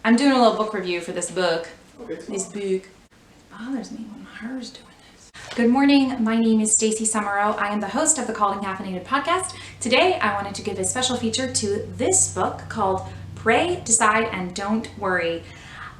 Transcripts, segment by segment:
I'm doing a little book review for this book. Okay. This book. It bothers me when hers doing this. Good morning. My name is Stacey Sumereau. I am the host of the Calling Caffeinated podcast. Today, I wanted to give a special feature to this book called Pray, Decide, and Don't Worry.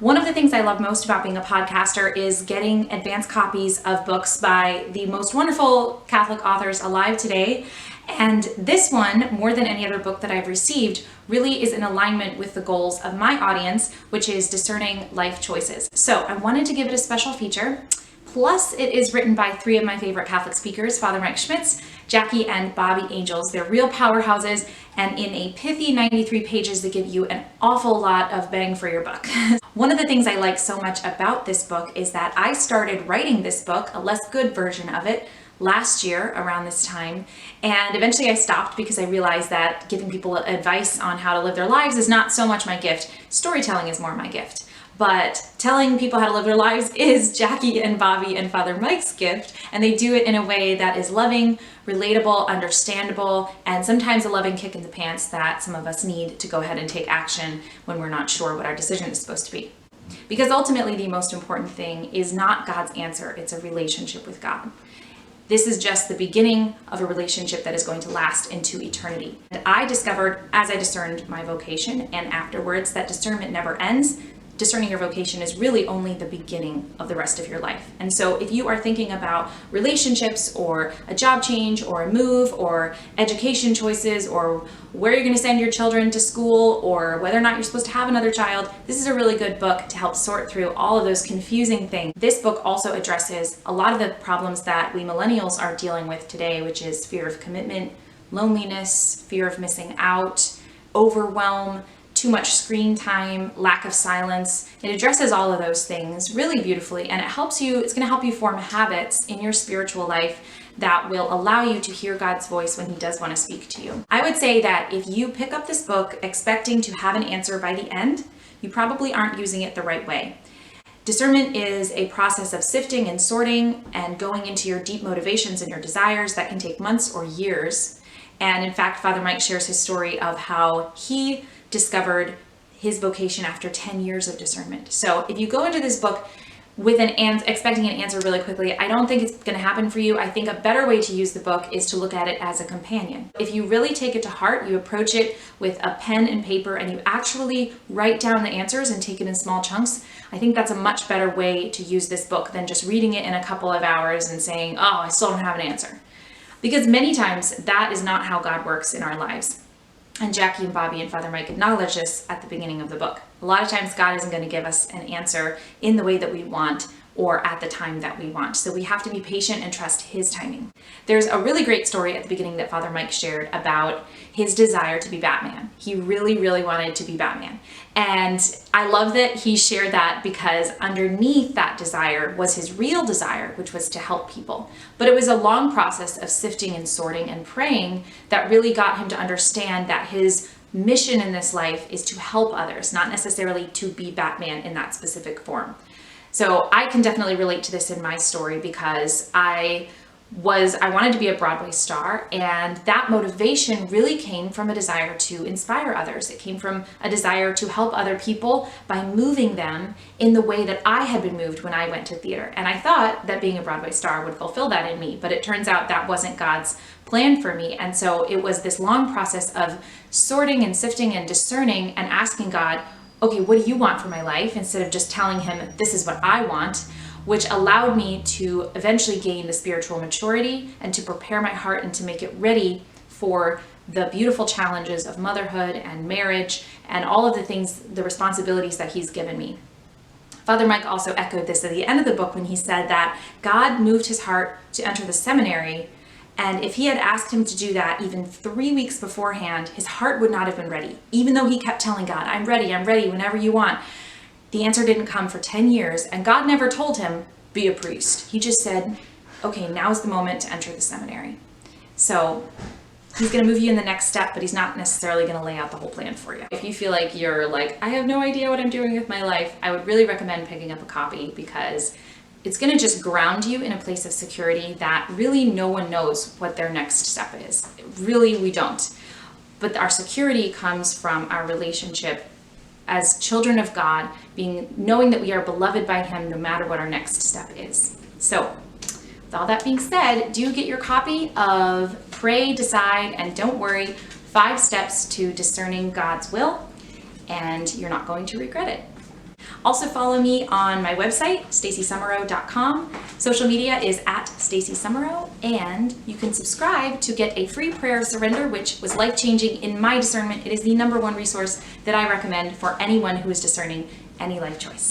One of the things I love most about being a podcaster is getting advance copies of books by the most wonderful Catholic authors alive today. And this one, more than any other book that I've received, really is in alignment with the goals of my audience, which is discerning life choices. So I wanted to give it a special feature. Plus, it is written by three of my favorite Catholic speakers, Father Mike Schmitz, Jackie, and Bobby Angels. They're real powerhouses, and in a pithy 93 pages, they give you an awful lot of bang for your buck. One of the things I like so much about this book is that I started writing this book, a less good version of it, last year around this time, and eventually I stopped because I realized that giving people advice on how to live their lives is not so much my gift. Storytelling is more my gift. But telling people how to live their lives is Jackie and Bobby and Father Mike's gift, and they do it in a way that is loving, relatable, understandable, and sometimes a loving kick in the pants that some of us need to go ahead and take action when we're not sure what our decision is supposed to be. Because ultimately the most important thing is not God's answer, it's a relationship with God. This is just the beginning of a relationship that is going to last into eternity. And I discovered as I discerned my vocation and afterwards that discernment never ends. Discerning your vocation is really only the beginning of the rest of your life. And so if you are thinking about relationships or a job change or a move or education choices or where you're going to send your children to school or whether or not you're supposed to have another child, this is a really good book to help sort through all of those confusing things. This book also addresses a lot of the problems that we millennials are dealing with today, which is fear of commitment, loneliness, fear of missing out, overwhelm, too much screen time, lack of silence. It addresses all of those things really beautifully, and it's going to help you form habits in your spiritual life that will allow you to hear God's voice when He does want to speak to you. I would say that if you pick up this book expecting to have an answer by the end, you probably aren't using it the right way. Discernment is a process of sifting and sorting and going into your deep motivations and your desires that can take months or years. And in fact, Father Mike shares his story of how he discovered his vocation after 10 years of discernment. So if you go into this book with expecting an answer really quickly, I don't think it's going to happen for you. I think a better way to use the book is to look at it as a companion. If you really take it to heart, you approach it with a pen and paper and you actually write down the answers and take it in small chunks, I think that's a much better way to use this book than just reading it in a couple of hours and saying, oh, I still don't have an answer. Because many times that is not how God works in our lives. And Jackie and Bobby and Father Mike acknowledge this at the beginning of the book. A lot of times God isn't going to give us an answer in the way that we want or at the time that we want. So we have to be patient and trust His timing. There's a really great story at the beginning that Father Mike shared about his desire to be Batman. He really, really wanted to be Batman. And I love that he shared that because underneath that desire was his real desire, which was to help people. But it was a long process of sifting and sorting and praying that really got him to understand that his mission in this life is to help others, not necessarily to be Batman in that specific form. So I can definitely relate to this in my story because I wanted to be a Broadway star, and that motivation really came from a desire to inspire others. It came from a desire to help other people by moving them in the way that I had been moved when I went to theater. And I thought that being a Broadway star would fulfill that in me, but it turns out that wasn't God's plan for me. And so it was this long process of sorting and sifting and discerning and asking God, okay, what do you want for my life? Instead of just telling Him, this is what I want, which allowed me to eventually gain the spiritual maturity and to prepare my heart and to make it ready for the beautiful challenges of motherhood and marriage and all of the things, the responsibilities that He's given me. Father Mike also echoed this at the end of the book when he said that God moved his heart to enter the seminary, and if he had asked him to do that even 3 weeks beforehand, his heart would not have been ready, even though he kept telling God, I'm ready, whenever you want. The answer didn't come for 10 years, and God never told him, be a priest. He just said, okay, now's the moment to enter the seminary. So He's going to move you in the next step, but He's not necessarily going to lay out the whole plan for you. If you feel like you're like, I have no idea what I'm doing with my life, I would really recommend picking up a copy because it's going to just ground you in a place of security that really no one knows what their next step is. Really, we don't. But our security comes from our relationship as children of God, knowing that we are beloved by Him no matter what our next step is. So, with all that being said, do get your copy of Pray, Decide, and Don't Worry, 5 Steps to Discerning God's Will, and you're not going to regret it. Also follow me on my website, staceysumereau.com. Social media is at Stacey Sumereau, and you can subscribe to get a free prayer of surrender, which was life-changing in my discernment. It is the #1 resource that I recommend for anyone who is discerning any life choice.